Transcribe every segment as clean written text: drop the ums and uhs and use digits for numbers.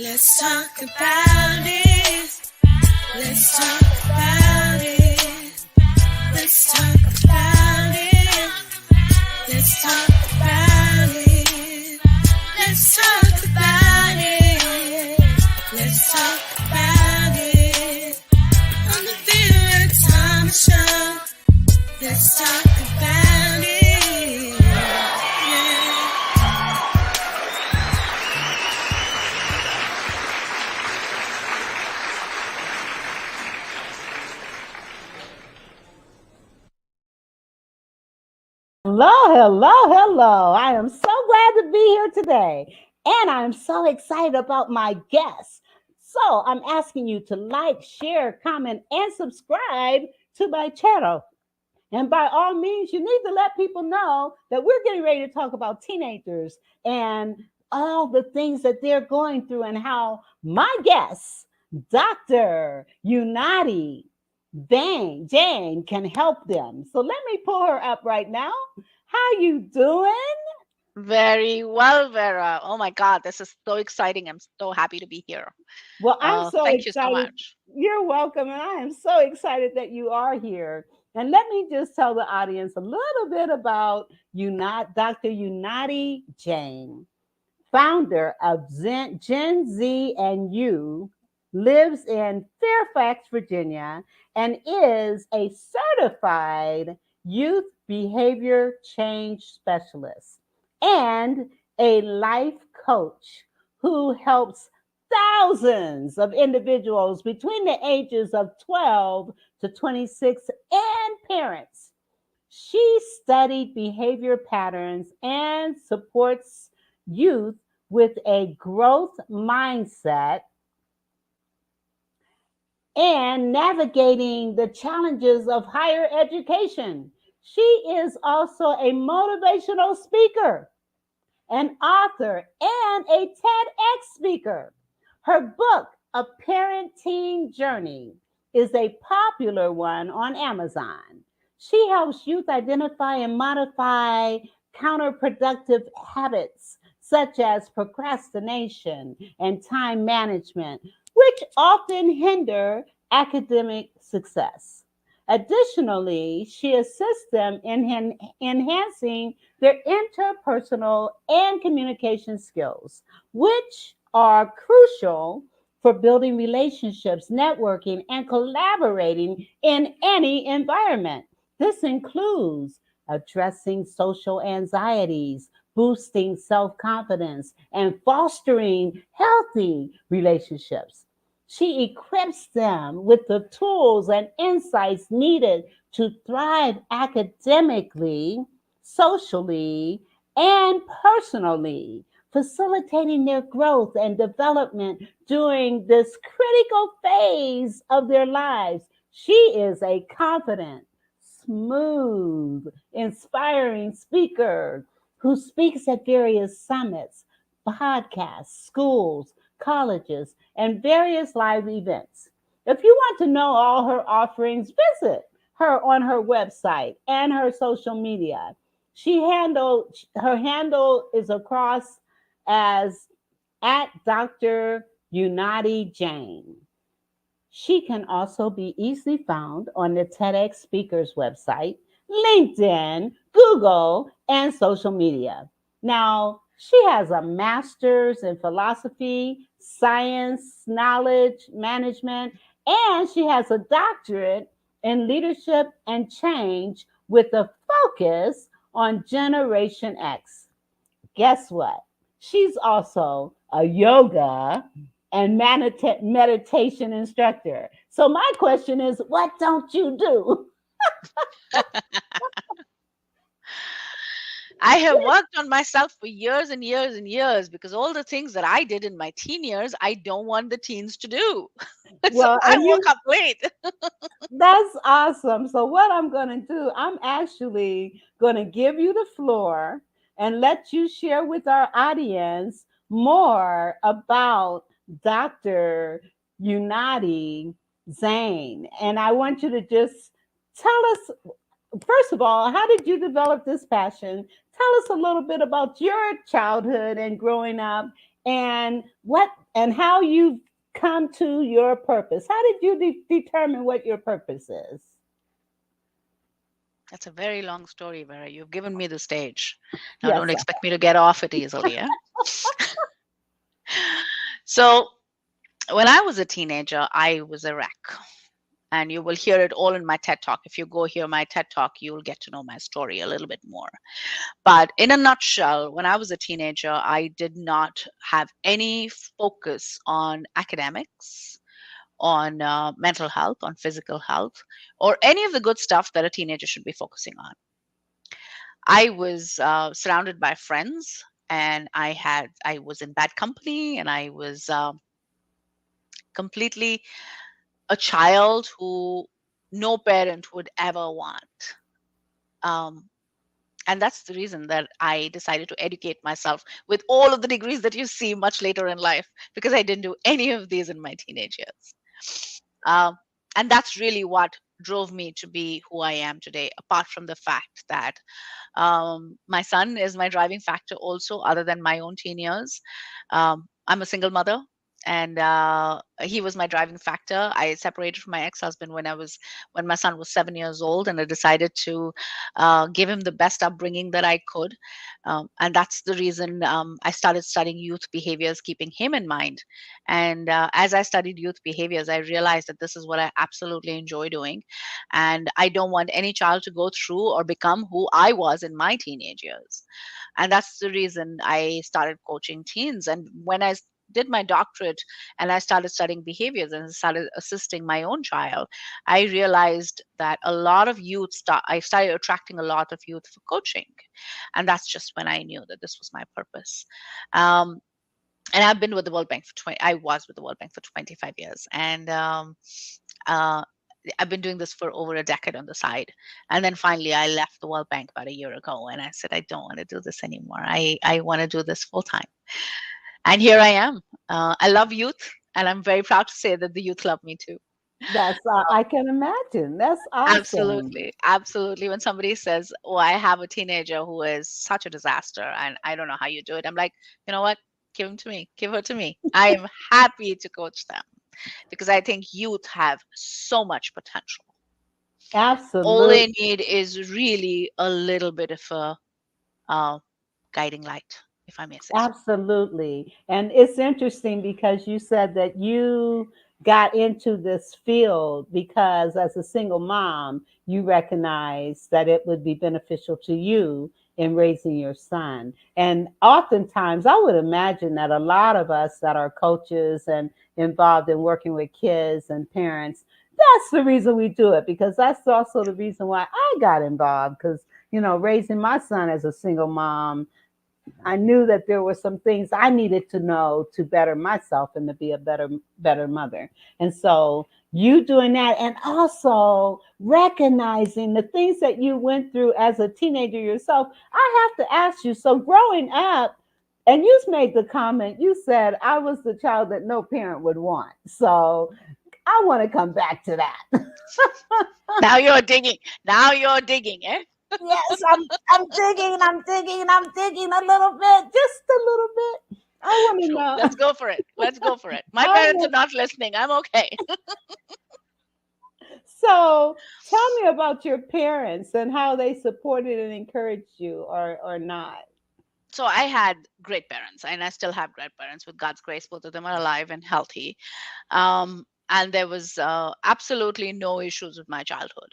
Let's talk about it. Let's talk about it. Let's talk about it. Let's talk about it. Let's talk about it. Let's talk about it. On the Vera Thomas Show. Let's talk about it. Yeah. Hello. I am so glad to be here today. And I'm so excited about my guests. So I'm asking you to like, share, comment, and subscribe to my channel. And by all means, you need to let people know that we're getting ready to talk about teenagers and all the things that they're going through and how my guest, Dr. Unnatti Jain, can help them. So let me pull her up right now. How you doing? Very well, Vera. Oh my God, this is so exciting. I'm so happy to be here. Well, I'm so Thank you so excited. much. You're welcome. And I am so excited that you are here. And let me just tell the audience a little bit about Dr. Unnatti Jain, founder of Gen Z and You, lives in Fairfax, Virginia, and is a certified youth behavior change specialist and a life coach who helps thousands of individuals between the ages of 12 to 26 and parents. She studied behavior patterns and supports youth with a growth mindset and navigating the challenges of higher education. She is also a motivational speaker, an author, and a TedX speaker. Her book, A Parenting Journey, is a popular one on Amazon. She helps youth identify and modify counterproductive habits such as procrastination and time management, which often hinder academic success. Additionally, she assists them in enhancing their interpersonal and communication skills, which are crucial for building relationships, networking, and collaborating in any environment. This includes addressing social anxieties, boosting self confidence, and fostering healthy relationships. She equips them with the tools and insights needed to thrive academically, socially, and personally, facilitating their growth and development during this critical phase of their lives. She is a confident, smooth, inspiring speaker who speaks at various summits, podcasts, schools, colleges, and various live events. If you want to know all her offerings, visit her on her website and her social media. Her handle is across as at Dr. Unnatti Jain. She can also be easily found on the TedX Speakers website, LinkedIn, Google, and social media. Now, she has a master's in philosophy, science, knowledge management, and she has a doctorate in leadership and change with a focus on Generation X. Guess what? She's also a yoga and meditation instructor. So my question is, what don't you do? I have worked on myself for years and years and years because all the things that I did in my teen years, I don't want the teens to do. So Well, I woke up late. that's awesome. So what I'm going to do, I'm actually going to give you the floor and let you share with our audience more about Dr. Unnatti Jain. And I want you to just tell us, first of all, how did you develop this passion? Tell us a little bit about your childhood and growing up and how you've come to your purpose. How did you determine what your purpose is? That's a very long story, Vera. You've given me the stage. Now, Yes, don't expect me to get off it easily. Yeah? So, when I was a teenager, I was a wreck. And you will hear it all in my TED Talk. If you go hear my TED Talk, you will get to know my story a little bit more. But in a nutshell, when I was a teenager, I did not have any focus on academics, on mental health, on physical health, or any of the good stuff that a teenager should be focusing on. I was surrounded by friends, and I was in bad company, and I was completely a child who no parent would ever want. Um, and that's the reason that I decided to educate myself with all of the degrees that you see much later in life, because I didn't do any of these in my teenage years. Um, and that's really what drove me to be who I am today, apart from the fact that my son is my driving factor also, other than my own teen years. I'm a single mother, and he was my driving factor. I separated from my ex-husband when my son was 7 years old, and I decided to give him the best upbringing that I could. And that's the reason I started studying youth behaviors, keeping him in mind. And as I studied youth behaviors, I realized that this is what I absolutely enjoy doing. And I don't want any child to go through or become who I was in my teenage years. And that's the reason I started coaching teens. And when I did my doctorate and I started studying behaviors and started assisting my own child, I realized that a lot of I started attracting a lot of youth for coaching. And that's just when I knew that this was my purpose. And I've been with the World Bank I was with the World Bank for 25 years. And uh, I've been doing this for over a decade on the side. And then finally, I left the World Bank about a year ago, and I said, I don't want to do this anymore. I want to do this full time. And here I am. I love youth, and I'm very proud to say that the youth love me too. That's I can imagine. That's awesome. Absolutely. Absolutely. When somebody says, oh, I have a teenager who is such a disaster and I don't know how you do it, I'm like, you know what? Give him to me. Give her to me. I am happy to coach them because I think youth have so much potential. All Absolutely. they need is really a little bit of a guiding light, if I may say so. Absolutely. And it's interesting because you said that you got into this field because as a single mom, you recognized that it would be beneficial to you in raising your son. And oftentimes, I would imagine that a lot of us that are coaches and involved in working with kids and parents, that's the reason we do it, because that's also the reason why I got involved. Because, raising my son as a single mom, I knew that there were some things I needed to know to better myself and to be a better mother. And so you doing that and also recognizing the things that you went through as a teenager yourself, I have to ask you, so growing up, and you made the comment, you said I was the child that no parent would want. So I want to come back to that. Now you're digging. Now you're digging, eh? Yes, I'm digging, I'm digging, I'm digging a little bit, just a little bit. I want to True. know. Let's go for it. Let's go for it. My I parents are want, not listening. I'm okay. so tell me about your parents and how they supported and encouraged you, or not. So I had great parents, and I still have great parents. With God's grace, both of them are alive and healthy. And there was absolutely no issues with my childhood.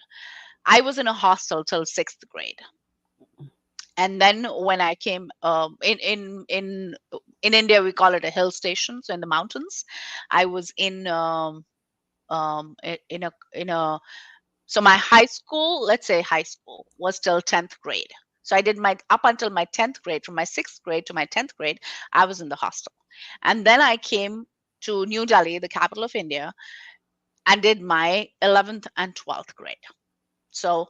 I was in a hostel till sixth grade, and then when I came in India, we call it a hill station, so in the mountains. I was in a so my high school, let's say high school, was till 10th grade. So I did my up until my 10th grade, from my sixth grade to my 10th grade, I was in the hostel. And then I came to New Delhi, the capital of India, and did my 11th and 12th grade. So,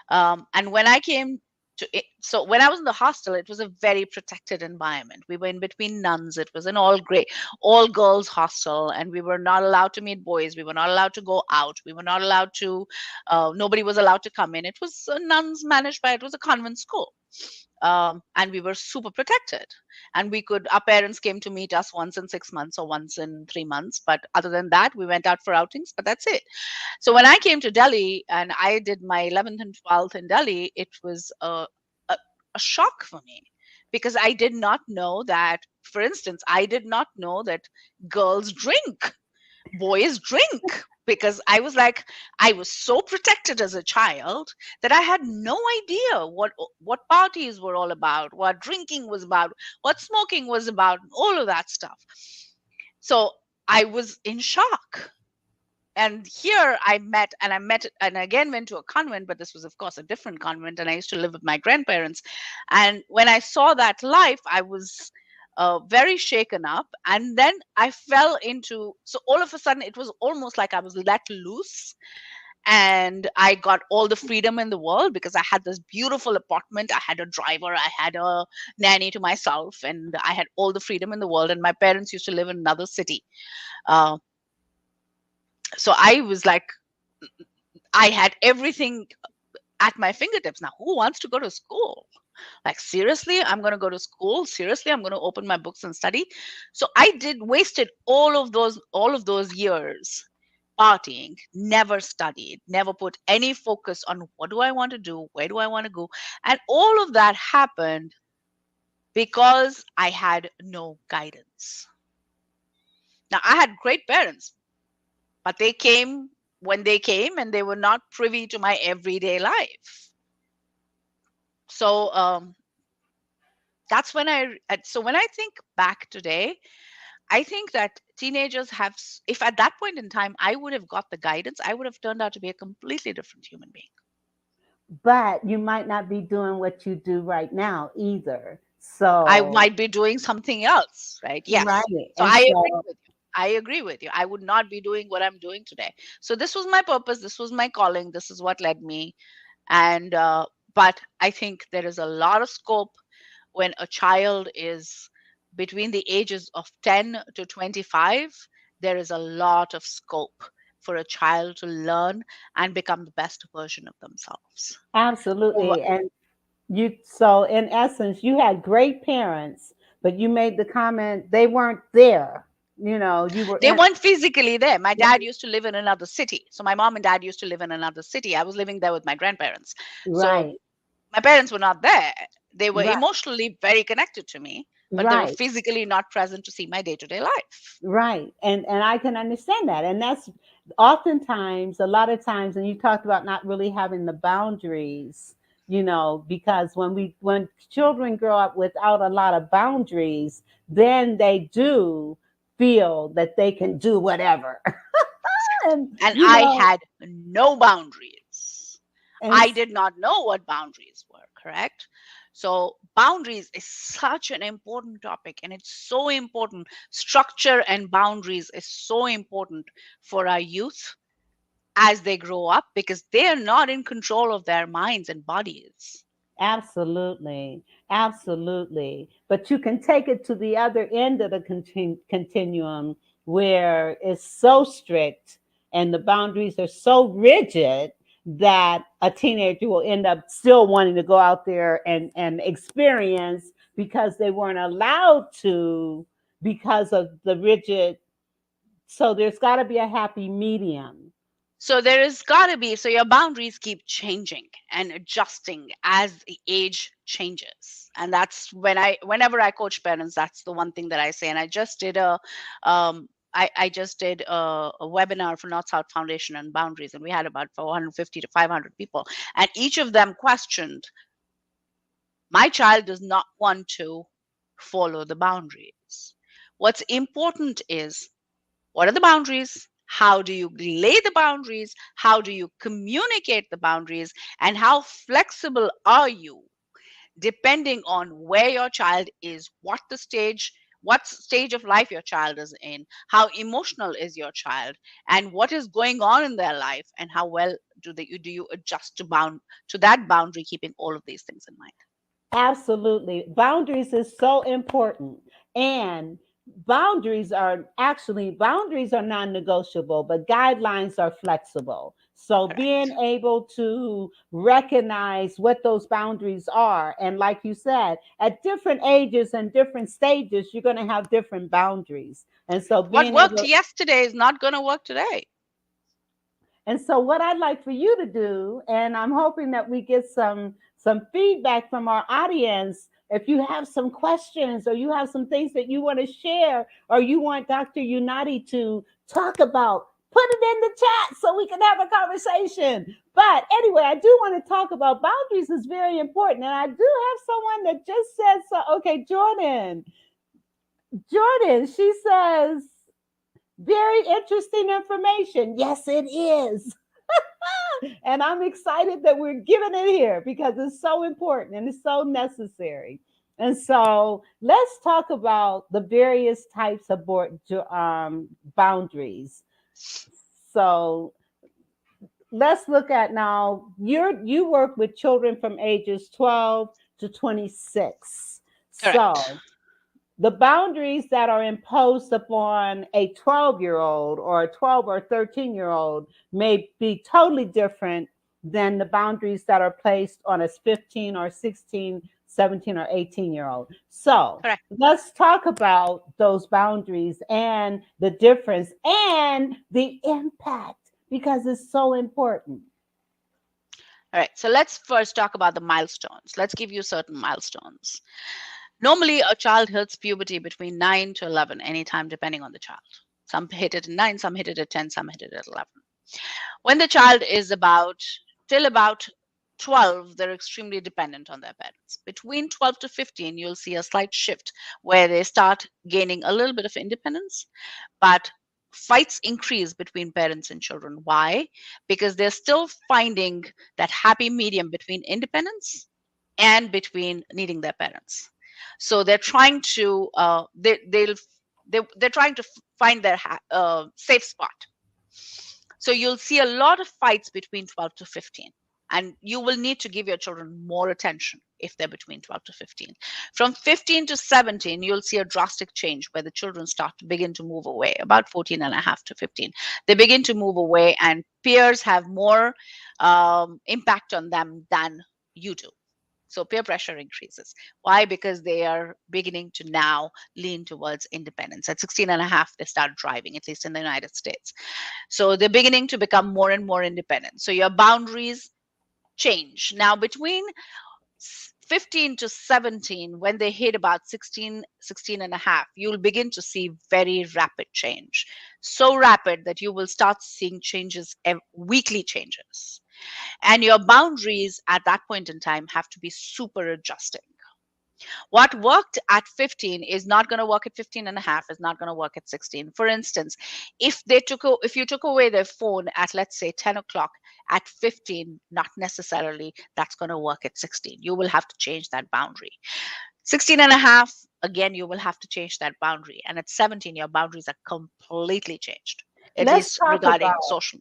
and when I came to So when I was in the hostel, it was a very protected environment. We were in between nuns. It was an all girls hostel, and we were not allowed to meet boys. We were not allowed to go out. We were not allowed to. Nobody was allowed to come in. It was nuns managed by. It was a convent school, and we were super protected. And our parents came to meet us once in 6 months or once in 3 months. But other than that, we went out for outings. But that's it. So when I came to Delhi and I did my 11th and 12th in Delhi, it was a shock for me because I did not know that, for instance, I did not know that girls drink, boys drink. Because I was so protected as a child that I had no idea what parties were all about, what drinking was about, what smoking was about, all of that stuff. So I was in shock. And here I met and again went to a convent, but this was of course a different convent, and I used to live with my grandparents. And when I saw that life, I was very shaken up. And then I fell into, so all of a sudden it was almost like I was let loose, and I got all the freedom in the world because I had this beautiful apartment. I had a driver, I had a nanny to myself, and I had all the freedom in the world. And my parents used to live in another city. So I was like, I had everything at my fingertips. Now, who wants to go to school? Like, seriously, I'm going to go to school. Seriously, I'm going to open my books and study. So I wasted all of those years partying, never studied, never put any focus on what do I want to do? Where do I want to go? And all of that happened because I had no guidance. Now, I had great parents, but they came when they came and they were not privy to my everyday life. So that's when when I think back today, I think that teenagers if at that point in time I would have got the guidance, I would have turned out to be a completely different human being. But you might not be doing what you do right now either. I So, might be doing something else, right? Yes. right. So And I agree so, with you. I agree with you. I would not be doing what I'm doing today. So this was my purpose. This was my calling. This is what led me. And but I think there is a lot of scope when a child is between the ages of 10 to 25. There is a lot of scope for a child to learn and become the best version of themselves. absolutely. And so in essence, you had great parents, but you made the comment they weren't there. You were They in, weren't physically there. My dad used to live in another city. So my mom and dad used to live in another city. I was living there with my grandparents. So right, my parents were not there. They were right, emotionally very connected to me, but they were right. physically not present to see my day-to-day life. Right. And I can understand that. And that's oftentimes, a lot of times, and you talked about not really having the boundaries, because when children grow up without a lot of boundaries, then they do feel that they can do whatever. and And you I know, had no boundaries. and I did not know what boundaries were, correct? So, boundaries is such an important topic, and it's so important. Structure and boundaries is so important for our youth as they grow up because they are not in control of their minds and bodies. absolutely, absolutely. But you can take it to the other end of the continuum where it's so strict and the boundaries are so rigid that a teenager will end up still wanting to go out there and experience because they weren't allowed to because of the rigid. So there's got to be a happy medium. So there is got to be, so your boundaries keep changing and adjusting as the age changes. And that's whenever I coach parents, that's the one thing that I say. And I just did I just did a webinar for North South Foundation on boundaries, and we had about 450 to 500 people. And each of them questioned, my child does not want to follow the boundaries. What's important is, what are the boundaries? How do you lay the boundaries? How do you communicate the boundaries? And how flexible are you depending on where your child is, what stage of life your child is in, how emotional is your child, and what is going on in their life, and how well do you adjust to that boundary, keeping all of these things in mind. Absolutely. Boundaries is so important. And boundaries are non-negotiable, but guidelines are flexible. So being Correct. able to recognize what those boundaries are, and like you said, at different ages and different stages, you're going to have different boundaries. And so What being worked able yesterday is not going to work today. And so what I'd like for you to do, and I'm hoping that we get some feedback from our audience, if you have some questions or you have some things that you want to share or you want Dr. Unnatti to talk about, put it in the chat so we can have a conversation. But anyway, I do want to talk about boundaries is very important. And I do have someone that just said so. Okay, Jordan, she says, very interesting information. Yes, it is. And I'm excited that we're giving it here because it's so important and it's so necessary. And so let's talk about the various types of boundaries. So let's look at now. You work with children from ages 12 to 26. Correct. So the boundaries that are imposed upon a 12-year-old or a 12 or 13-year-old may be totally different than the boundaries that are placed on a 15 or 16, 17 or 18-year-old. So Correct. let's talk about those boundaries and the difference and the impact because it's so important. All right. So let's first talk about the milestones. Let's give you certain milestones. Normally, a child hits puberty between 9 to 11, anytime, depending on the child. Some hit it at 9, some hit it at 10, some hit it at 11. When the child is till about 12, they're extremely dependent on their parents. Between 12 to 15, you'll see a slight shift where they start gaining a little bit of independence, but fights increase between parents and children. Why? Because they're still finding that happy medium between independence and between needing their parents. So they're trying to they're trying to find their safe spot. So you'll see a lot of fights between 12 to 15. And you will need to give your children more attention if they're between 12 to 15. From 15 to 17, you'll see a drastic change where the children start to begin to move away, about 14 and a half to 15. They begin to move away, and peers have more impact on them than you do. So peer pressure increases. Why? Because they are beginning to now lean towards independence. At 16 and a half, they start driving, at least in the United States. So they're beginning to become more and more independent. So your boundaries change. Now, between 15 to 17, when they hit about 16 and a half, you'll begin to see very rapid change. So rapid that you will start seeing changes, weekly changes. And your boundaries at that point in time have to be super adjusting. What worked at 15 is not going to work at 15 and a half, is not going to work at 16. For instance, if you took away their phone at, let's say, 10 o'clock at 15, not necessarily that's going to work at 16. You will have to change that boundary. 16 and a half, again, you will have to change that boundary. And at 17, your boundaries are completely changed, at Let's least talk regarding about social.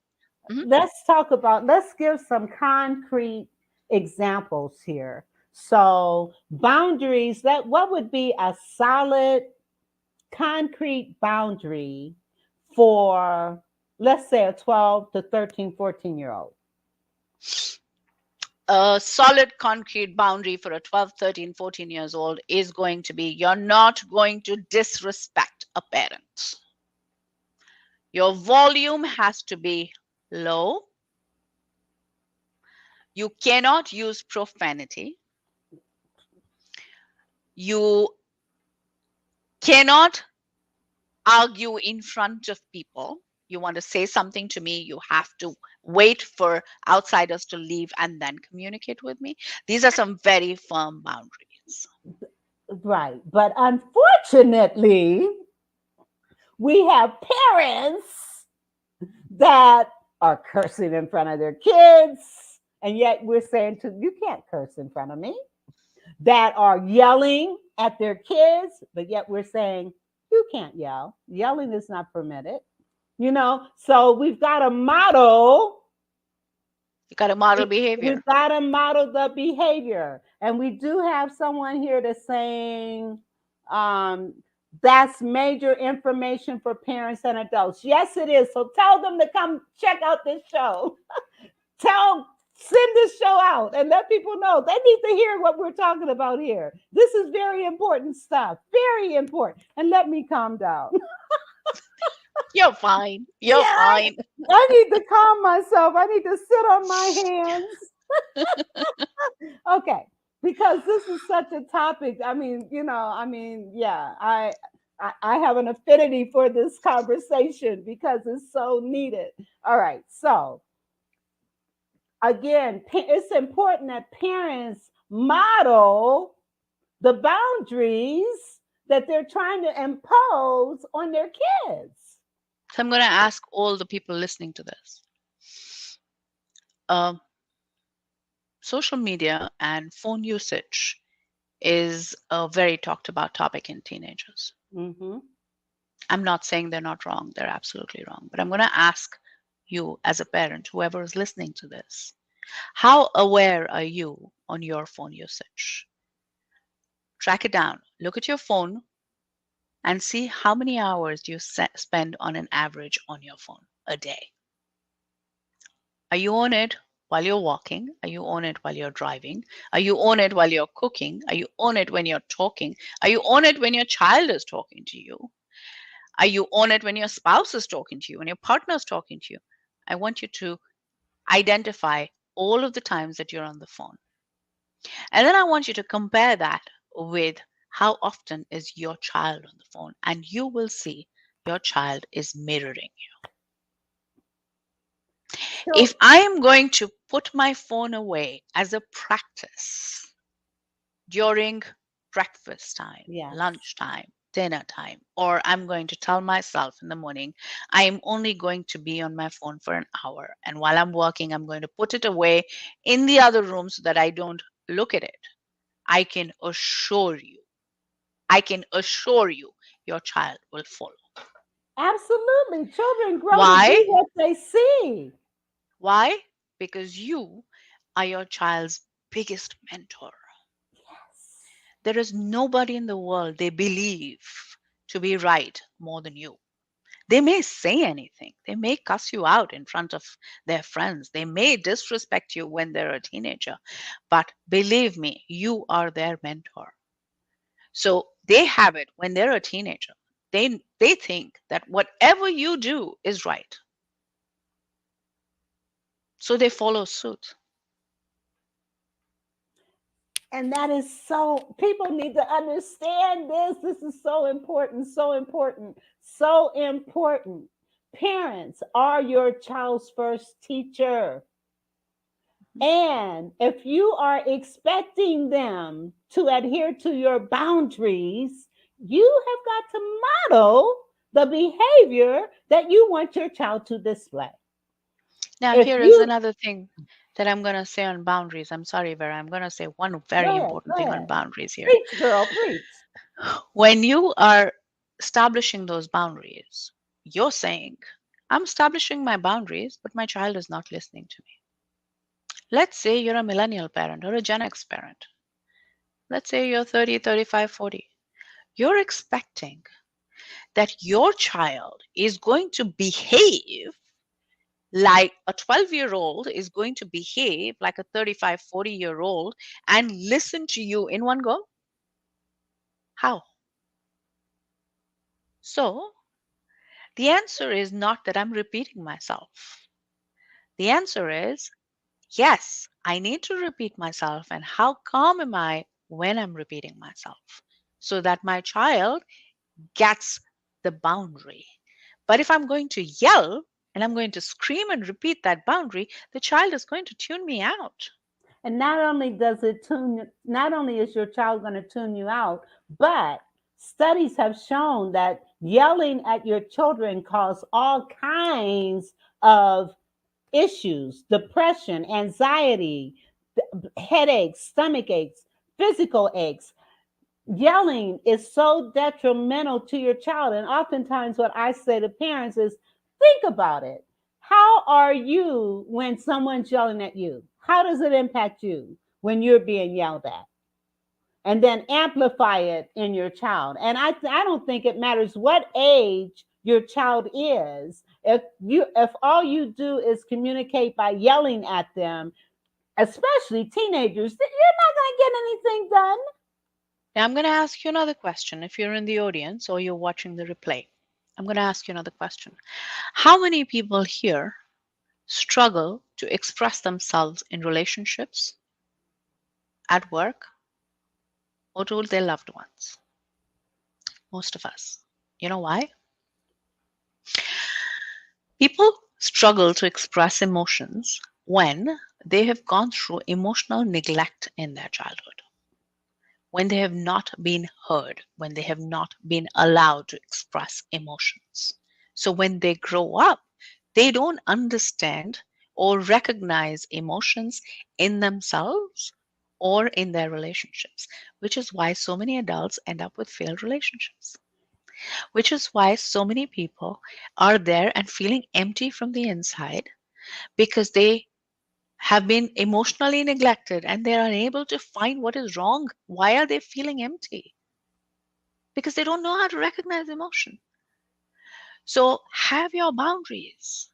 Mhm. let's give some concrete examples here. So boundaries, what would be a solid concrete boundary for, let's say, a 12 to 13, 14-year-old? A solid concrete boundary for a 12, 13, 14 years old is going to be, you're not going to disrespect a parent. Your volume has to be low. You cannot use profanity. You cannot argue in front of people. You want to say something to me, you have to wait for outsiders to leave and then communicate with me. These are some very firm boundaries. Right. But unfortunately, we have parents that are cursing in front of their kids. And yet we're saying to you can't curse in front of me. That are yelling at their kids, but yet we're saying you can't yell. Yelling is not permitted. So we've got to model. You got to model We've behavior. got to model the behavior. And we do have someone here that's saying that's major information for parents and adults. Yes, it is. So tell them to come check out this show. Send this show out and let people know they need to hear what we're talking about here. This is very important stuff. Very important. And let me calm down. You're fine. You're Yeah, fine. I need to calm myself. I need to sit on my hands. Okay, because this is such a topic. I mean, yeah, I have an affinity for this conversation because it's so needed. All right, so again, it's important that parents model the boundaries that they're trying to impose on their kids. So I'm going to ask all the people listening to this. Social media and phone usage is a very talked about topic in teenagers. Mm-hmm. I'm not saying they're not wrong. They're absolutely wrong. But I'm going to ask you as a parent, whoever is listening to this, how aware are you on your phone usage? Track it down. Look at your phone and see how many hours you spend on an average on your phone a day. Are you on it while you're walking? Are you on it while you're driving? Are you on it while you're cooking? Are you on it when you're talking? Are you on it when your child is talking to you? Are you on it when your spouse is talking to you, when your partner is talking to you? I want you to identify all of the times that you're on the phone. And then I want you to compare that with how often is your child on the phone. And you will see your child is mirroring you. If I am going to put my phone away as a practice during breakfast time, Yes. lunchtime, dinner time, or I'm going to tell myself in the morning, I am only going to be on my phone for an hour. And while I'm working, I'm going to put it away in the other room so that I don't look at it. I can assure you, your child will follow. Absolutely. Children grow to Why? do what they see. Why? Because you are your child's biggest mentor. Yes. There is nobody in the world they believe to be right more than you. They may say anything. They may cuss you out in front of their friends. They may disrespect you when they're a teenager. But believe me, you are their mentor. So they have it when they're a teenager. They think that whatever you do is right. So they follow suit. And that is so, people need to understand this. This is so important, so important, so important. Parents are your child's first teacher. And if you are expecting them to adhere to your boundaries, you have got to model the behavior that you want your child to display. Now, If here is you another thing that I'm going to say on boundaries. I'm sorry, Vera. I'm going to say one very important go thing on ahead, boundaries here. preach, girl, preach. When you are establishing those boundaries, you're saying, I'm establishing my boundaries, but my child is not listening to me. Let's say you're a millennial parent or a Gen X parent. Let's say you're 30, 35, 40. You're expecting that your child is going to behave like a 12-year-old is going to behave like a 35, 40-year-old and listen to you in one go? How? So the answer is not that I'm repeating myself. The answer is yes, I need to repeat myself. And how calm am I when I'm repeating myself so that my child gets the boundary? But if I'm going to yell and I'm going to scream and repeat that boundary, the child is going to tune me out. And not only is your child going to tune you out, but studies have shown that yelling at your children cause all kinds of issues, depression, anxiety, headaches, stomach aches, physical aches. Yelling is so detrimental to your child. And oftentimes, what I say to parents is think about it. How are you when someone's yelling at you? How does it impact you when you're being yelled at? and then amplify it in your child. And I don't think it matters what age your child is. If all you do is communicate by yelling at them, especially teenagers, you're not going to get anything done. Now, I'm going to ask you another question. If you're in the audience or you're watching the replay, I'm going to ask you another question. How many people here struggle to express themselves in relationships, at work, or to their loved ones? Most of us. You know why? People struggle to express emotions when they have gone through emotional neglect in their childhood, when they have not been heard, when they have not been allowed to express emotions. So when they grow up, they don't understand or recognize emotions in themselves or in their relationships, which is why so many adults end up with failed relationships, which is why so many people are there and feeling empty from the inside because they have been emotionally neglected and they are unable to find what is wrong. Why are they feeling empty? Because they don't know how to recognize emotion. So have your boundaries.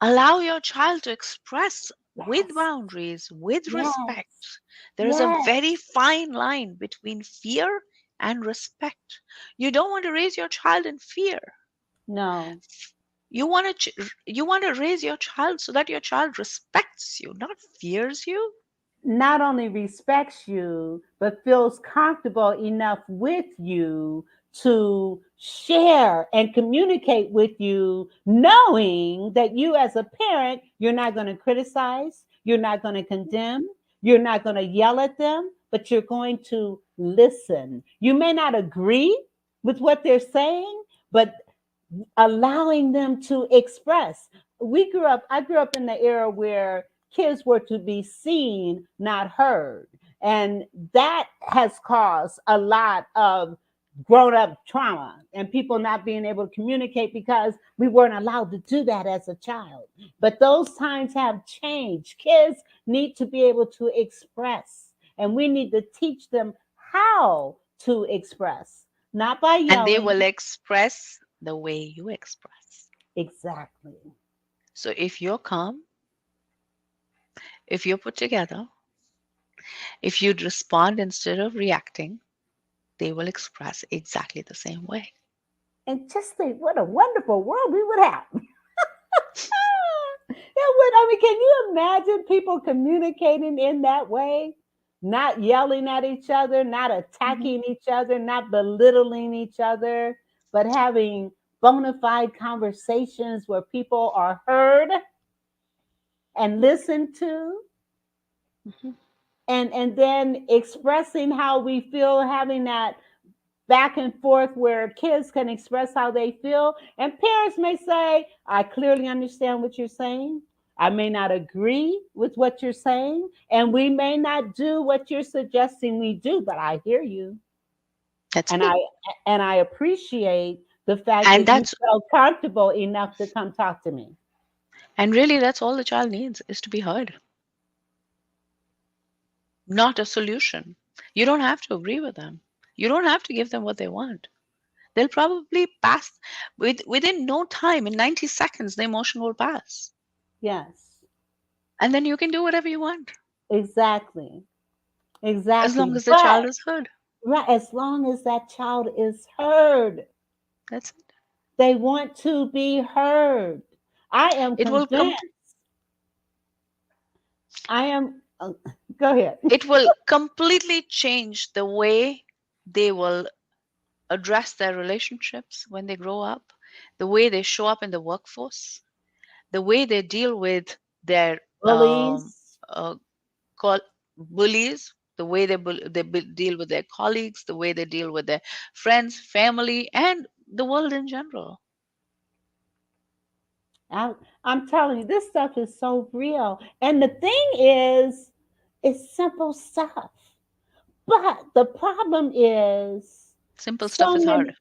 Allow your child to express with Yes. boundaries, with Yes. respect. There is a Yes. very fine line between fear and respect. You don't want to raise your child in fear. No. You want to raise your child so that your child respects you, not fears you. Not only respects you, but feels comfortable enough with you to share and communicate with you, knowing that you, as a parent, you're not going to criticize, you're not going to condemn, you're not going to yell at them, but you're going to listen. You may not agree with what they're saying, but allowing them to express. I grew up in the era where kids were to be seen, not heard. And that has caused a lot of grown up trauma and people not being able to communicate because we weren't allowed to do that as a child. But those times have changed. Kids need to be able to express, and we need to teach them how to express, not by And they yelling. will express the way you express. Exactly. So if you're calm, if you're put together, if you'd respond instead of reacting, they will express exactly the same way. And just think what a wonderful world we would have. It would, I mean, can you imagine people communicating in that way? Not yelling at each other, not Mhm. attacking each other, not belittling each other, but having bona fide conversations where people are heard and listened to, Mhm. and then expressing how we feel, having that back and forth where kids can express how they feel. And parents may say, I clearly understand what you're saying. I may not agree with what you're saying, and we may not do what you're suggesting we do, but I hear you. That's And it. I appreciate the fact And that you that's felt comfortable enough to come talk to me. and really that's all the child needs is to be heard, not a solution. You don't have to agree with them. You don't have to give them what they want. They'll probably pass within no time, in 90 seconds, the emotion will pass. Yes, And then you can do whatever you want, exactly. as long Exactly. as the child But is heard. right, as long as that child is heard, That's it. they want to be heard. I am It will com- convinced. I am. Go ahead. it will completely change the way they will address their relationships when they grow up, the way they show up in the workforce, the way they deal with their Bullies. uh, call bullies, the way deal with their colleagues, the way they deal with their friends, family, and the world in general. I, I'm telling you, this stuff is so real. And the thing is, it's simple stuff. But the problem is, Simple stuff so is many, hard.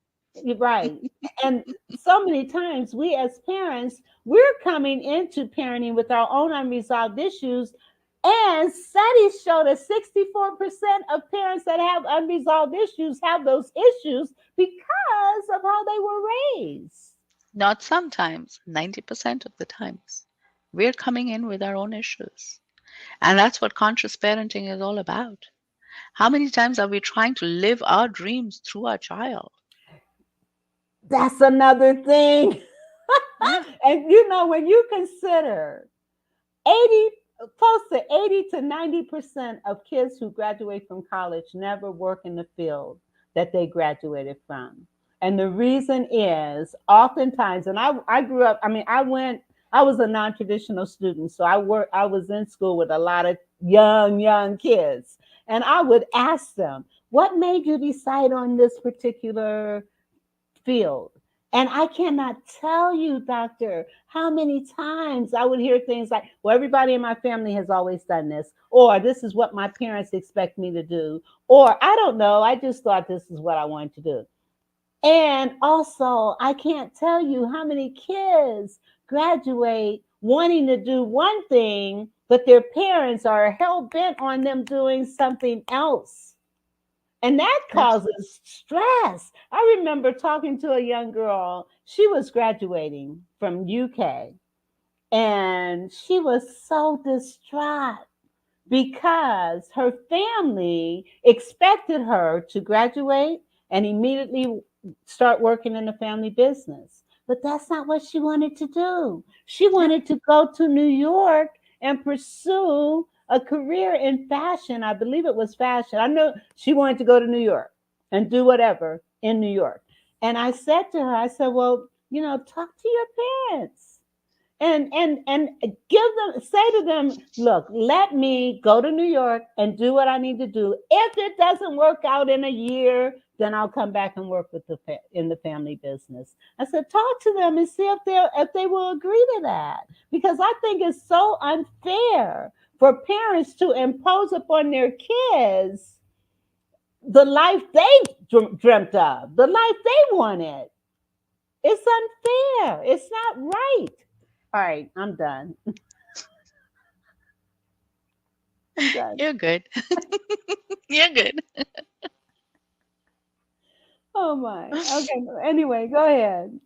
you're right. And so many times we as parents, we're coming into parenting with our own unresolved issues, And studies show that 64% of parents that have unresolved issues have those issues because of how they were raised. Not sometimes, 90% of the times. We're coming in with our own issues. And that's what conscious parenting is all about. How many times are we trying to live our dreams through our child? That's another thing. Yeah. And you know, when you consider 80, close to 80 to 90% of kids who graduate from college never work in the field that they graduated from. And the reason is oftentimes, and I grew up, I mean, I was a non-traditional student. So I was in school with a lot of young kids. And I would ask them, what made you decide on this particular field? And I cannot tell you, doctor, how many times I would hear things like, well, everybody in my family has always done this, or this is what my parents expect me to do, or I don't know, I just thought this is what I wanted to do. And also, I can't tell you how many kids graduate wanting to do one thing, but their parents are hell bent on them doing something else. And that Yes. causes stress. I remember talking to a young girl. She was graduating from UK and she was so distraught because her family expected her to graduate and immediately start working in the family business. But that's not what she wanted to do. She Yeah. wanted to go to New York and pursue a career in fashion. I believe it was fashion. I know she wanted to go to New York and do whatever in New York. And I said to her, I said, well, you know, talk to your parents and give them, say to them, look, let me go to New York and do what I need to do. If it doesn't work out in a year, then I'll come back and work with in the family business. I said, talk to them and see if they will agree to that, because I think it's so unfair for parents to impose upon their kids the life they dreamt of, the life they wanted. It's unfair. It's not right. All right, I'm done. I'm done. You're good. You're good. Oh my. Okay. Anyway, go ahead.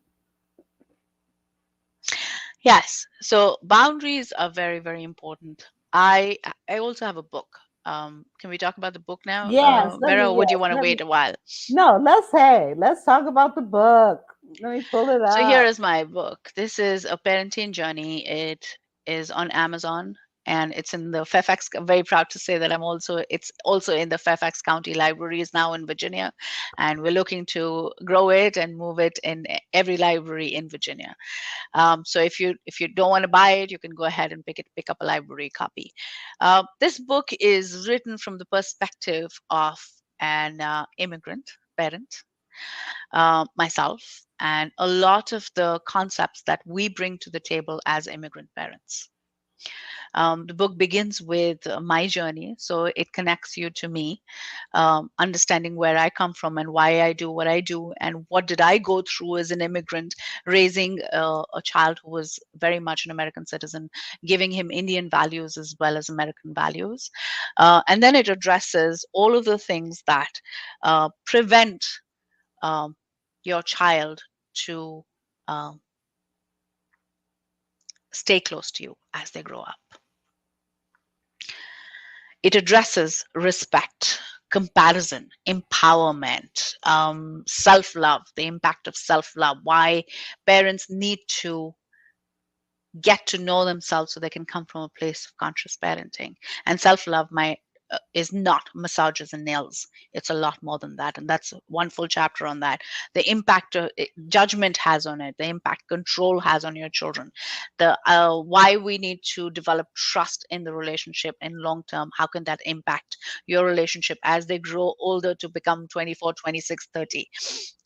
Yes. So boundaries are very, very important. I also have a book. Can we talk about the book now, Yes. Let Vera, me. or would you Yes. want to Let me. wait a while? No. Let's talk about the book. Let me pull it So here up. is my book. This is a parenting journey. It is on Amazon and it's in the Fairfax. I'm very proud to say that it's also in the Fairfax County Libraries now in Virginia, and we're looking to grow it and move it in every library in Virginia. So if you don't want to buy it, you can go ahead and pick up a library copy. This book is written from the perspective of an immigrant parent, myself, and a lot of the concepts that we bring to the table as immigrant parents. The book begins with my journey, so it connects you to me, understanding where I come from and why I do what I do, and what did I go through as an immigrant, raising a child who was very much an American citizen, giving him Indian values as well as American values. And then it addresses all of the things that prevent um, your child to um, stay close to you as they grow up. It addresses respect, comparison, empowerment, self love, the impact of self love, why parents need to get to know themselves so they can come from a place of conscious parenting. And self love is not massages and nails. It's a lot more than that. And that's one full chapter on that. The impact judgment has on it, the impact control has on your children, the why we need to develop trust in the relationship in long term. How can that impact your relationship as they grow older to become 24, 26, 30?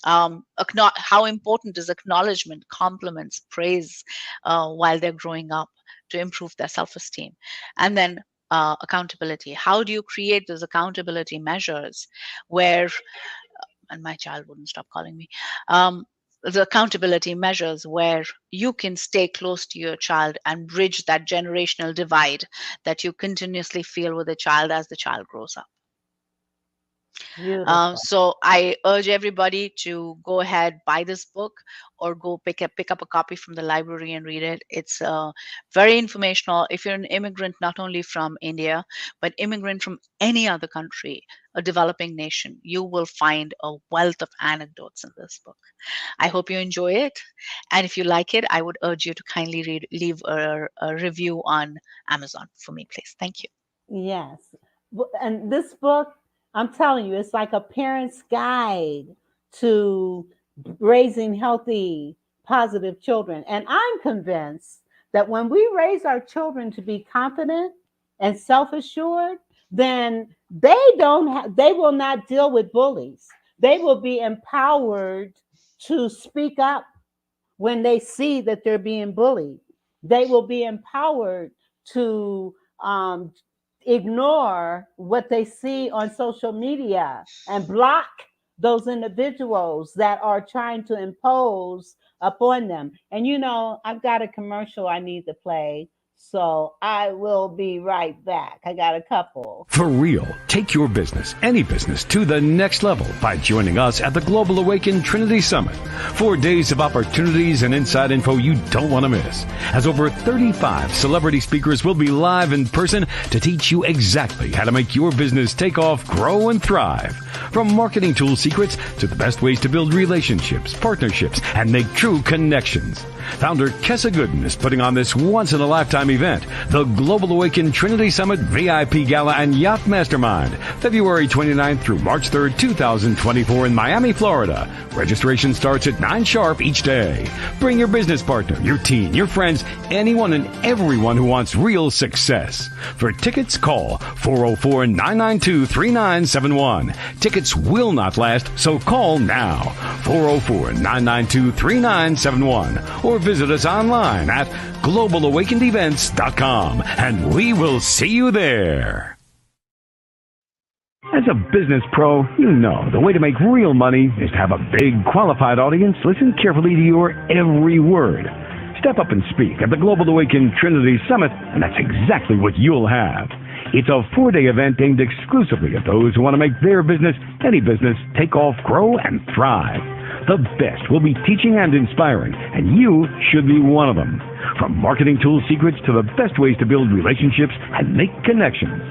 How important is acknowledgement, compliments, praise while they're growing up to improve their self-esteem? And then accountability. How do you create those accountability measures where, and my child wouldn't stop calling me, the accountability measures where you can stay close to your child and bridge that generational divide that you continuously feel with the child as the child grows up. Beautiful. So I urge everybody to go ahead, buy this book, or go pick up a copy from the library and read it. It's very informational. If you're an immigrant, not only from India, but immigrant from any other country, a developing nation, you will find a wealth of anecdotes in this book. I hope you enjoy it. And if you like it, I would urge you to kindly leave a review on Amazon for me, please. Thank you. Yes. And this book, I'm telling you, it's like a parent's guide to raising healthy, positive children. And I'm convinced that when we raise our children to be confident and self-assured, then they will not deal with bullies. They will be empowered to speak up when they see that they're being bullied. They will be empowered to ignore what they see on social media and block those individuals that are trying to impose upon them. And I've got a commercial I need to play, so I will be right back. I got a couple. For real, take your business, any business, to the next level by joining us at the Global Awaken Trinity Summit. 4 days of opportunities and inside info you don't want to miss, as over 35 celebrity speakers will be live in person to teach you exactly how to make your business take off, grow, and thrive. From marketing tool secrets to the best ways to build relationships, partnerships, and make true connections. Founder Kessa Gooden is putting on this once-in-a-lifetime event, the Global Awaken Trinity Summit VIP Gala and Yacht Mastermind, February 29th through March 3rd, 2024 in Miami, Florida. Registration starts at 9 sharp each day. Bring your business partner, your team, your friends, anyone and everyone who wants real success. For tickets, call 404-992-3971. Tickets will not last, so call now. 404-992-3971. Or visit us online at globalawakenedevents.com, and we will see you there. As a business pro, you know the way to make real money is to have a big, qualified audience listen carefully to your every word. Step up and speak at the Global Awaken Trinity Summit, and that's exactly what you'll have. It's a 4-day event aimed exclusively at those who want to make their business, any business, take off, grow, and thrive. The best will be teaching and inspiring, and you should be one of them. From marketing tool secrets to the best ways to build relationships and make connections.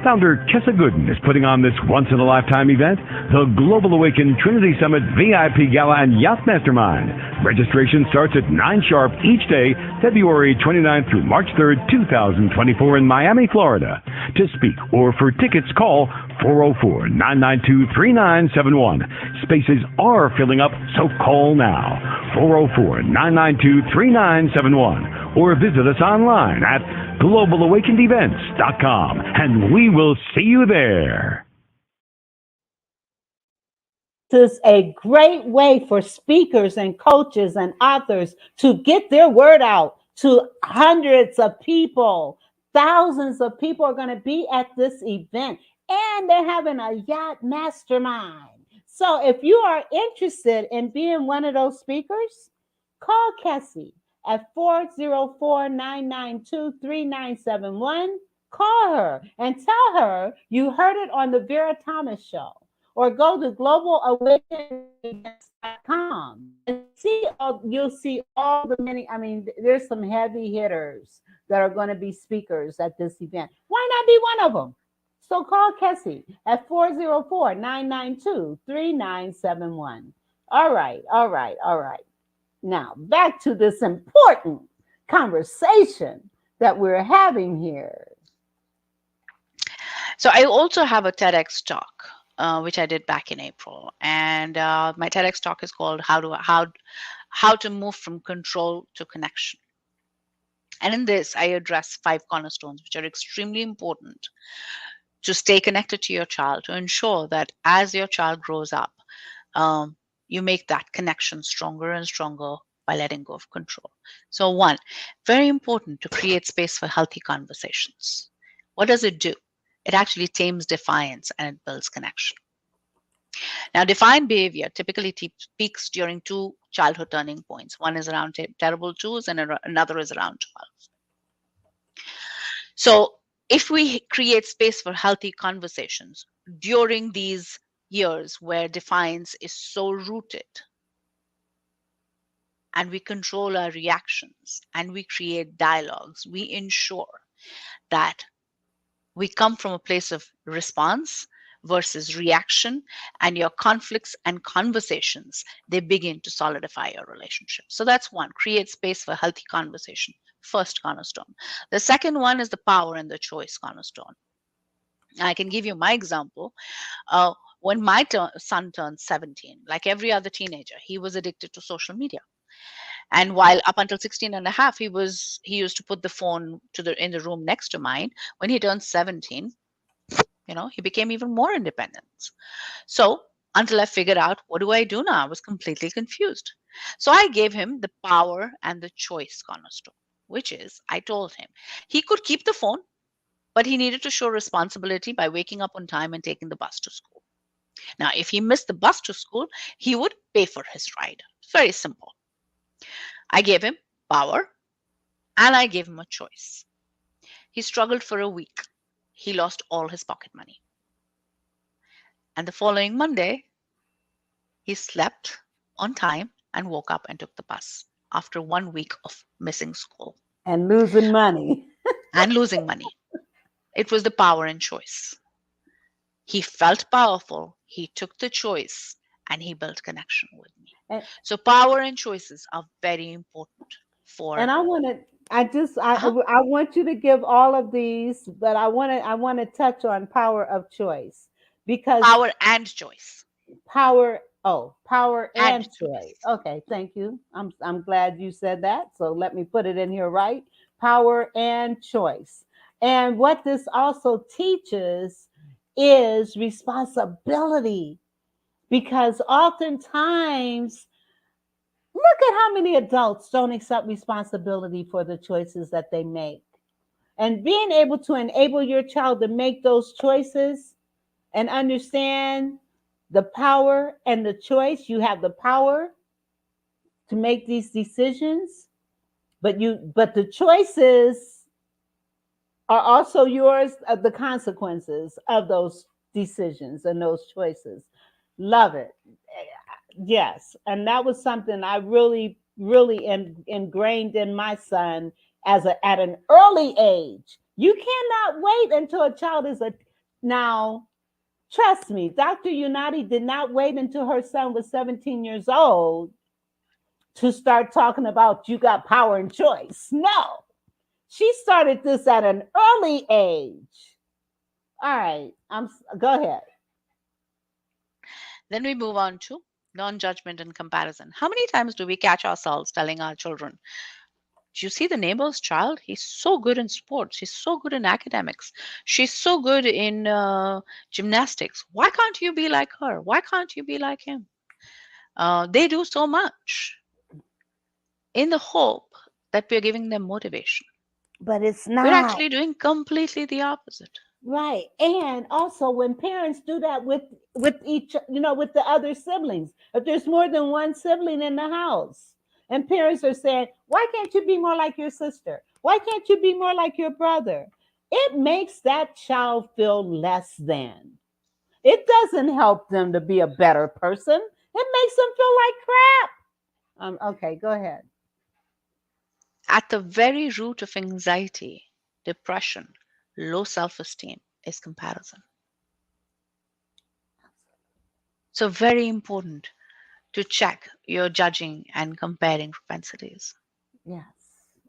Founder Kessa Gooden is putting on this once-in-a-lifetime event, the Global Awaken Trinity Summit VIP Gala and Yacht Mastermind. Registration starts at 9 sharp each day, February 29th through March 3rd, 2024 in Miami, Florida. To speak or for tickets, call 404-992-3971. Spaces are filling up, so call now. 404-992-3971. Or visit us online at globalawakenedevents.com, and we will see you there. This is a great way for speakers and coaches and authors to get their word out to hundreds of people. Thousands of people are going to be at this event, and they're having a yacht mastermind. So if you are interested in being one of those speakers, call Kessie at 404-992-3971. Call her and tell her you heard it on the Vera Thomas Show, or go to globalawakenedevents.com and you'll see all the many. There's some heavy hitters that are going to be speakers at this event. Why not be one of them? So call Kessie at 404-992-3971. All right. Now, back to this important conversation that we're having here. So I also have a TEDx talk, which I did back in April. And my TEDx talk is called How to Move from Control to Connection. And in this, I address 5 cornerstones, which are extremely important to stay connected to your child, to ensure that as your child grows up, you make that connection stronger and stronger by letting go of control. So 1, very important to create space for healthy conversations. What does it do? It actually tames defiance and it builds connection. Now, defined behavior typically peaks during two childhood turning points. One is around terrible twos, and another is around 12. So, if we create space for healthy conversations during these years where defiance is so rooted, and we control our reactions and we create dialogues, we ensure that we come from a place of response versus reaction, and your conflicts and conversations, they begin to solidify your relationship. So that's one, create space for healthy conversation, first cornerstone. The second one is the power and the choice cornerstone. I can give you my example. When my son turned 17, like every other teenager, he was addicted to social media. And while up until 16 and a half, he used to put the phone in the room next to mine. When he turned 17, he became even more independent. So until I figured out, what do I do now? I was completely confused. So I gave him the power and the choice cornerstone, which is, I told him he could keep the phone, but he needed to show responsibility by waking up on time and taking the bus to school. Now, if he missed the bus to school, he would pay for his ride. Very simple. I gave him power and I gave him a choice. He struggled for a week. He lost all his pocket money. And the following Monday, he slept on time and woke up and took the bus after 1 week of missing school. And losing money. And losing money. It was the power and choice. He felt powerful. He took the choice and he built connection with me. So power and choices are very important for. And I want you to give all of these, but I want to touch on power of choice, because power and choice. Power and choice. Okay, thank you. I'm glad you said that. So let me put it in here right. Power and choice. And what this also teaches is responsibility, because oftentimes, look at how many adults don't accept responsibility for the choices that they make. And being able to enable your child to make those choices and understand the power and the choice. You have the power to make these decisions, but the choices are also yours, of the consequences of those decisions and those choices. Love it. Yes. And that was something I really, really ingrained in my son at an early age. You cannot wait until a child is now. Trust me, Dr. Unnatti did not wait until her son was 17 years old to start talking about you got power and choice. No, she started this at an early age. All right, go ahead. Then we move on to non-judgment and comparison. How many times do we catch ourselves telling our children, do you see the neighbor's child? He's so good in sports. He's so good in academics. She's so good in gymnastics. Why can't you be like her? Why can't you be like him? They do so much in the hope that we're giving them motivation. But it's not. We're actually doing completely the opposite. Right. And also when parents do that with each, with the other siblings, if there's more than one sibling in the house, and parents are saying, why can't you be more like your sister? Why can't you be more like your brother? It makes that child feel less than. It doesn't help them to be a better person. It makes them feel like crap. Okay, go ahead. At the very root of anxiety, depression, low self-esteem is comparison. So very important to check your judging and comparing propensities. Yes,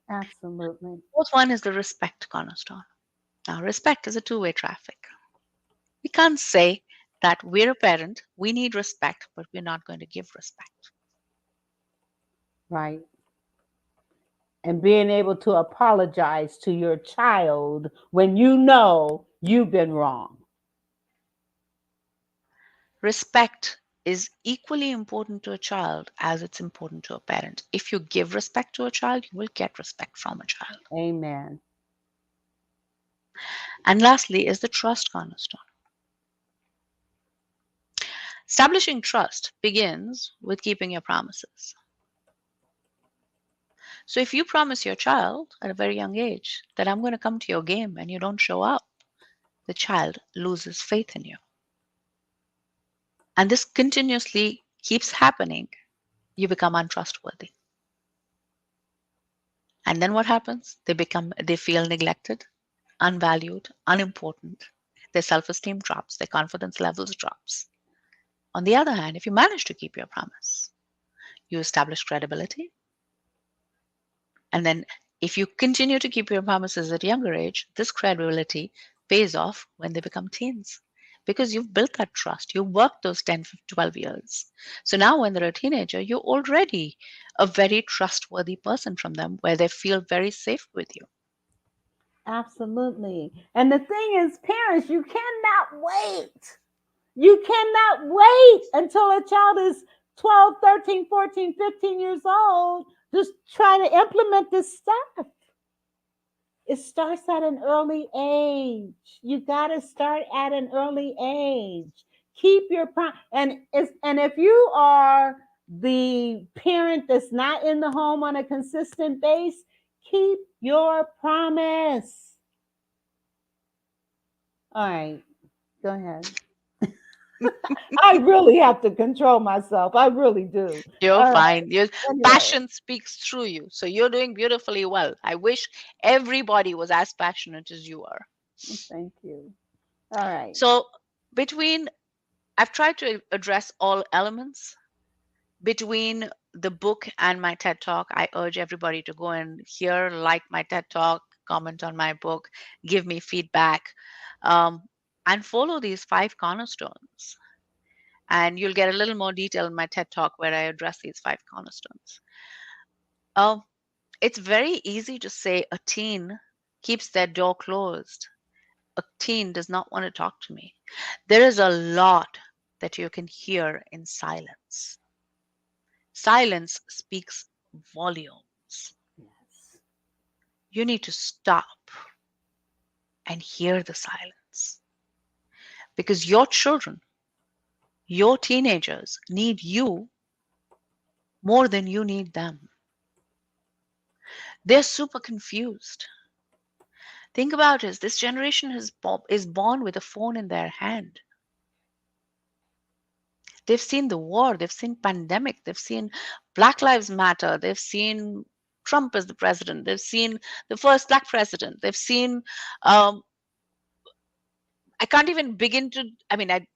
absolutely. Fourth one is the respect cornerstone. Now, respect is a two-way traffic. We can't say that we're a parent, we need respect, but we're not going to give respect. Right. And being able to apologize to your child when you know you've been wrong. Respect is equally important to a child as it's important to a parent. If you give respect to a child, you will get respect from a child. Amen. And lastly is the trust cornerstone. Establishing trust begins with keeping your promises. So if you promise your child at a very young age that I'm going to come to your game and you don't show up, the child loses faith in you. And this continuously keeps happening. You become untrustworthy. And then what happens? They feel neglected, unvalued, unimportant. Their self-esteem drops, their confidence levels drops. On the other hand, if you manage to keep your promise, you establish credibility. And then if you continue to keep your promises at a younger age, this credibility pays off when they become teens because you've built that trust. You worked those 10, 12 years. So now when they're a teenager, you're already a very trustworthy person from them where they feel very safe with you. Absolutely. And the thing is, parents, you cannot wait. You cannot wait until a child is 12, 13, 14, 15 years old to try to implement this stuff. It starts at an early age. You got to start at an early age. Keep your and if you are the parent that's not in the home on a consistent base, keep your promise. All right, go ahead. I really have to control myself. I really do. You're fine. Anyway. Passion speaks through you. So you're doing beautifully well. I wish everybody was as passionate as you are. Thank you. All right. So I've tried to address all elements. Between the book and my TED Talk, I urge everybody to go and hear, like my TED Talk, comment on my book, give me feedback, and follow these 5 cornerstones. And you'll get a little more detail in my TED Talk where I address these 5 cornerstones. It's very easy to say a teen keeps their door closed. A teen does not want to talk to me. There is a lot that you can hear in silence. Silence speaks volumes. Yes. You need to stop and hear the silence. Because your children, your teenagers need you more than you need them. They're super confused. Think about it. This generation is born with a phone in their hand. They've seen the war. They've seen pandemic. They've seen Black Lives Matter. They've seen Trump as the president. They've seen the first Black president. They've seen, I can't even begin to,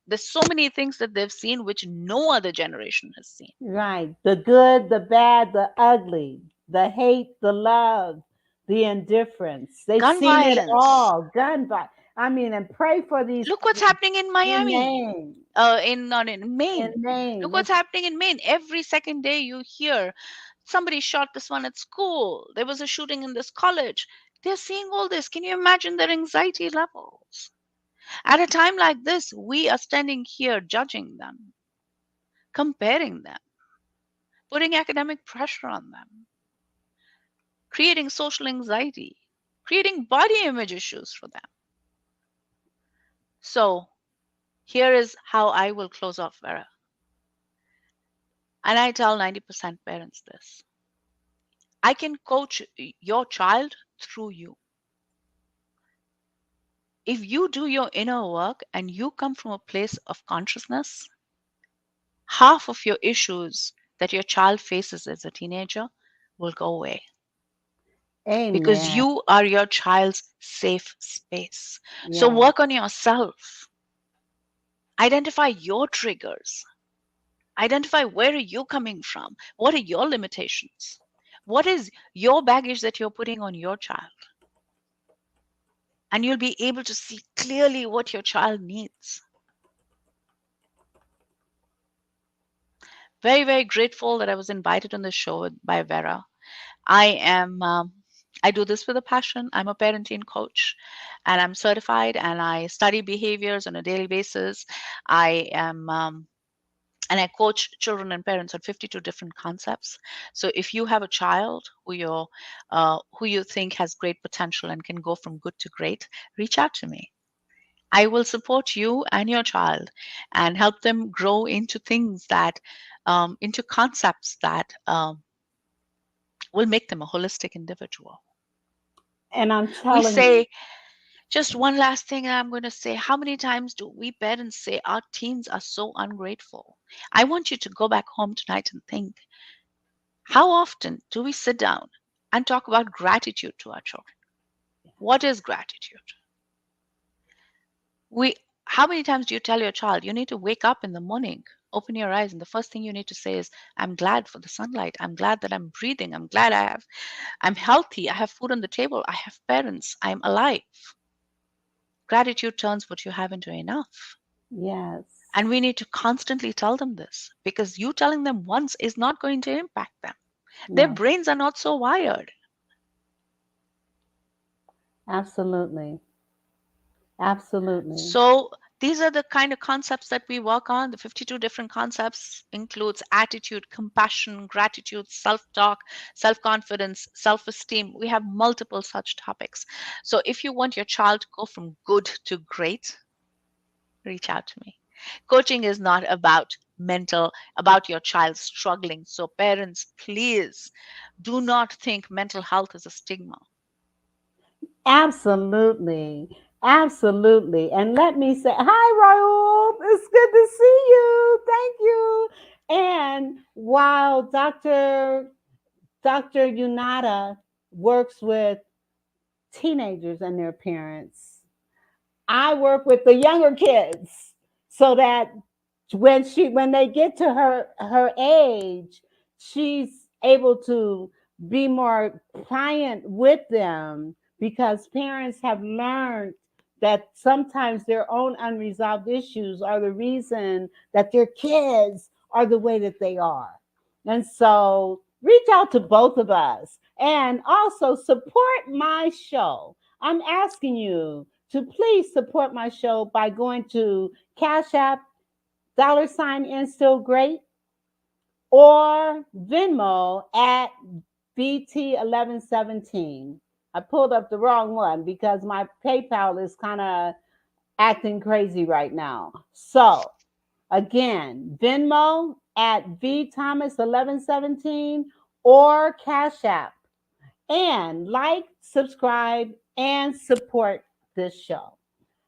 there's so many things that they've seen which no other generation has seen. Right. The good, the bad, the ugly, the hate, the love, the indifference. They've Gun seen violence. it all. Gun violence. And pray for these. Look what's happening in Miami. In Not in Maine. In Maine. Look what's happening in Maine. Every second day you hear somebody shot this one at school. There was a shooting in this college. They're seeing all this. Can you imagine their anxiety levels? At a time like this, we are standing here judging them, comparing them, putting academic pressure on them, creating social anxiety, creating body image issues for them. So here is how I will close off, Vera. And I tell 90% parents this. I can coach your child through you. If you do your inner work and you come from a place of consciousness, half of your issues that your child faces as a teenager will go away. Amen. Because you are your child's safe space. Yeah. So work on yourself. Identify your triggers. Identify where are you coming from? What are your limitations? What is your baggage that you're putting on your child? And you'll be able to see clearly what your child needs. Very, very grateful that I was invited on the show by Vera. I do this with a passion. I'm a parenting coach and I'm certified and I study behaviors on a daily basis. And I coach children and parents on 52 different concepts. So if you have a child who you think has great potential and can go from good to great, reach out to me. I will support you and your child and help them grow into things that, into concepts that will make them a holistic individual. And I'm We telling you, say, just one last thing I'm going to say. How many times do we parents say our teens are so ungrateful? I want you to go back home tonight and think, how often do we sit down and talk about gratitude to our children? What is gratitude? How many times do you tell your child you need to wake up in the morning, open your eyes, and the first thing you need to say is, I'm glad for the sunlight. I'm glad that I'm breathing. I'm glad I'm healthy. I have food on the table. I have parents. I'm alive. Gratitude turns what you have into enough. yes, And we need to constantly tell them this, because you telling them once is not going to impact them. Their no, brains are not so wired. absolutely, absolutely. So these are the kind of concepts that we work on. The 52 different concepts includes attitude, compassion, gratitude, self-talk, self-confidence, self-esteem. We have multiple such topics. So if you want your child to go from good to great, reach out to me. Coaching is not about your child struggling. So parents, please do not think mental health is a stigma. Absolutely. Absolutely. And let me say, hi, Raul. It's good to see you. Thank you. And while Dr. Unnatti works with teenagers and their parents, I work with the younger kids so that when they get to her age, she's able to be more pliant with them, because parents have learned that sometimes their own unresolved issues are the reason that their kids are the way that they are. And so reach out to both of us and also support my show. I'm asking you to please support my show by going to Cash App, $ and still great, or Venmo at BT1117. I pulled up the wrong one because my PayPal is kind of acting crazy right now. So again, Venmo at VThomas1117 or Cash App. And like, subscribe, and support this show.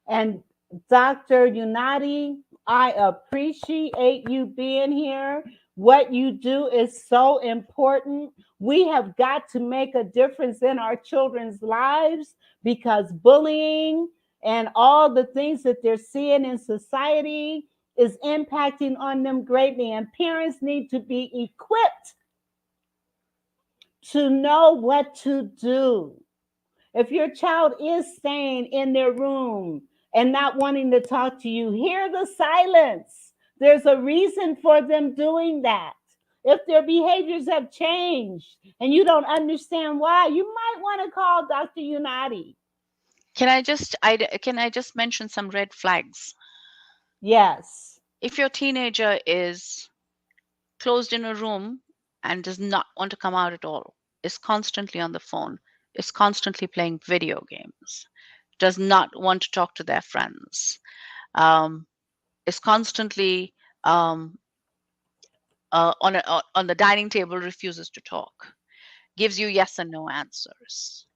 And Dr. Unnatti, I appreciate you being here. What you do is so important. We have got to make a difference in our children's lives, because bullying and all the things that they're seeing in society is impacting on them greatly. And parents need to be equipped to know what to do. If your child is staying in their room and not wanting to talk to you, hear the silence. There's a reason for them doing that. If their behaviors have changed and you don't understand why, you might want to call Dr. Unnatti. Can I just mention some red flags? Yes. If your teenager is closed in a room and does not want to come out at all, is constantly on the phone, is constantly playing video games, does not want to talk to their friends, is constantly on the dining table, refuses to talk, gives you yes and no answers,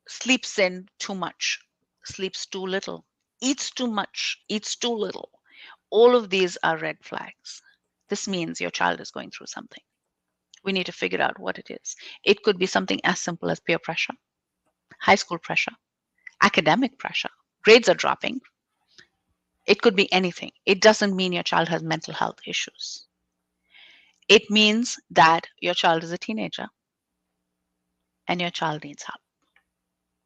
sleeps in too much, sleeps too little, eats too much, eats too little. All of these are red flags. This means your child is going through something. We need to figure out what it is. It could be something as simple as peer pressure, high school pressure, academic pressure, grades are dropping. It could be anything. It doesn't mean your child has mental health issues. It means that your child is a teenager and your child needs help.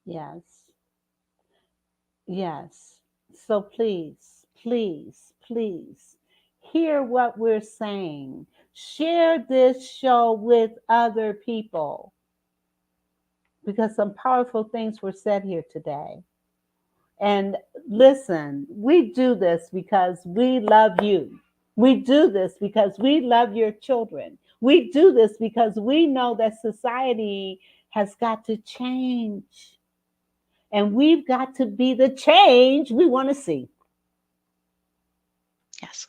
Yes. Yes. So please, please, please hear what we're saying. Share this show with other people, because some powerful things were said here today. And listen, we do this because we love you. We do this because we love your children. We do this because we know that society has got to change. And we've got to be the change we want to see. Yes.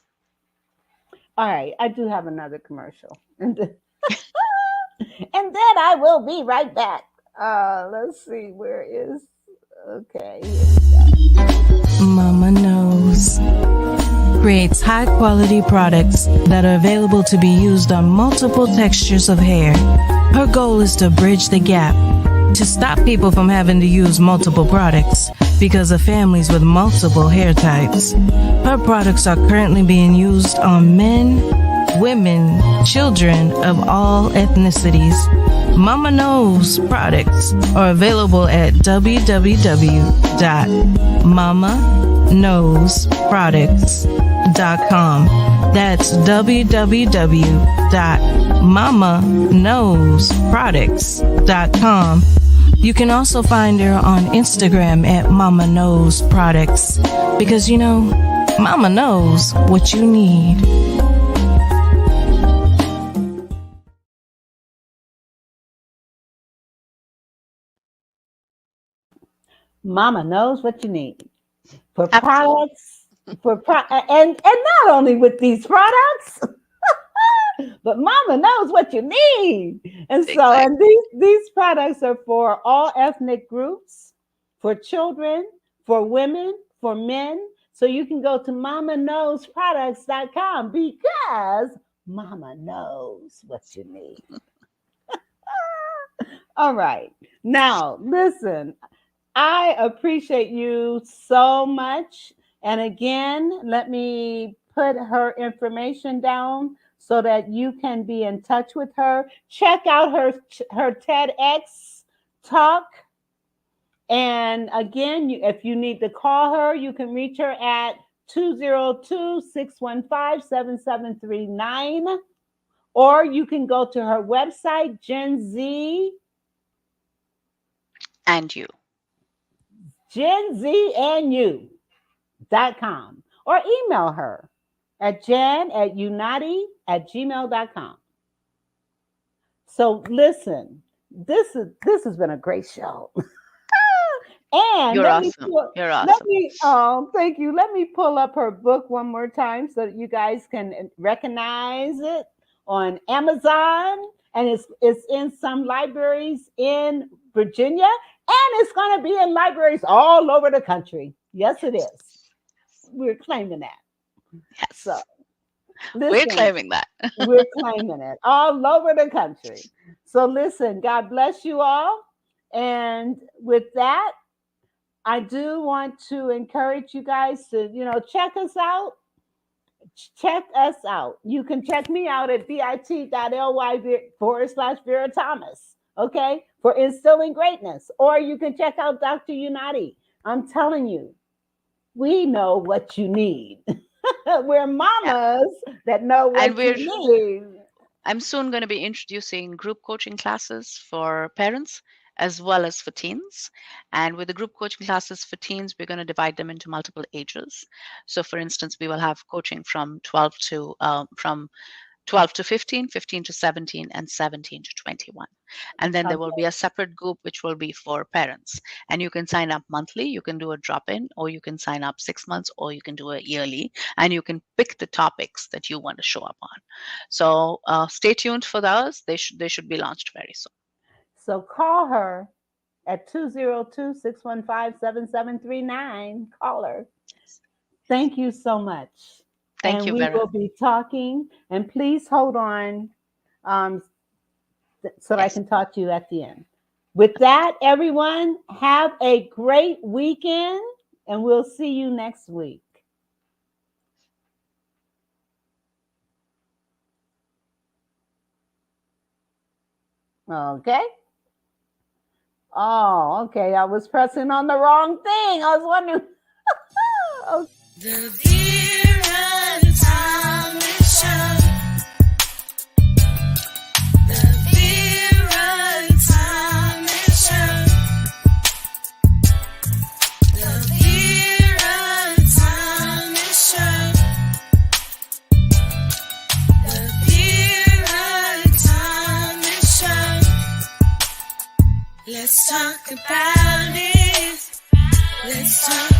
All right, I do have another commercial. And then I will be right back. Let's see, where is, okay. Mama Knows creates high quality products that are available to be used on multiple textures of hair. Her goal is to bridge the gap to stop people from having to use multiple products because of families with multiple hair types. Her products are currently being used on men, women, children of all ethnicities. Mama Knows products are available at www.mamaknowsproducts.com. That's www.mamaknowsproducts.com. You can also find her on Instagram at Mama Knows Products, because Mama knows what you need. Mama knows what you need for Absolutely. products, and not only with these products, but Mama knows what you need. And so, Exactly. and these products are for all ethnic groups, for children, for women, for men. So you can go to mamaknowsproducts.com because Mama knows what you need. All right. Now, listen, I appreciate you so much. And again, let me put her information down so that you can be in touch with her. Check out her TEDx talk. And again, if you need to call her, you can reach her at 202-615-7739. Or you can go to her website, GenZ. And you. GenZandYou.com, or email her at jen@unnatti@gmail.com. So listen, this has been a great show. And You're awesome. You're awesome. Thank you. Let me pull up her book one more time so that you guys can recognize it on Amazon. And it's in some libraries in Virginia, and it's going to be in libraries all over the country. Yes, it is. We're claiming that. Yes. So, we're claiming that. We're claiming it all over the country. So listen, God bless you all. And with that, I do want to encourage you guys to, check us out. Check us out. You can check me out at bit.ly/Vera Thomas, okay, for Instilling Greatness. Or you can check out Dr. Unnatti. I'm telling you, we know what you need. We're mamas that know what you need. I'm soon going to be introducing group coaching classes for parents as well as for teens. And with the group coaching classes for teens, we're going to divide them into multiple ages. So for instance, we will have coaching from 12 to 15, 15 to 17, and 17 to 21. And then there will be a separate group which will be for parents. And you can sign up monthly, you can do a drop-in, or you can sign up 6 months, or you can do a yearly, and you can pick the topics that you want to show up on. So stay tuned for those. They should be launched very soon. So call her at 202-615-7739. Call her. Thank you so much. Thank you, Vera. We will be talking. And please hold on so that I can talk to you at the end. With that, everyone, have a great weekend, and we'll see you next week. Okay. Oh, okay. I was pressing on the wrong thing. I was wondering. The Vera Thomas Show. The Vera Thomas Show. The Vera Thomas Show. The Vera Thomas Show. Let's talk about it. Let's talk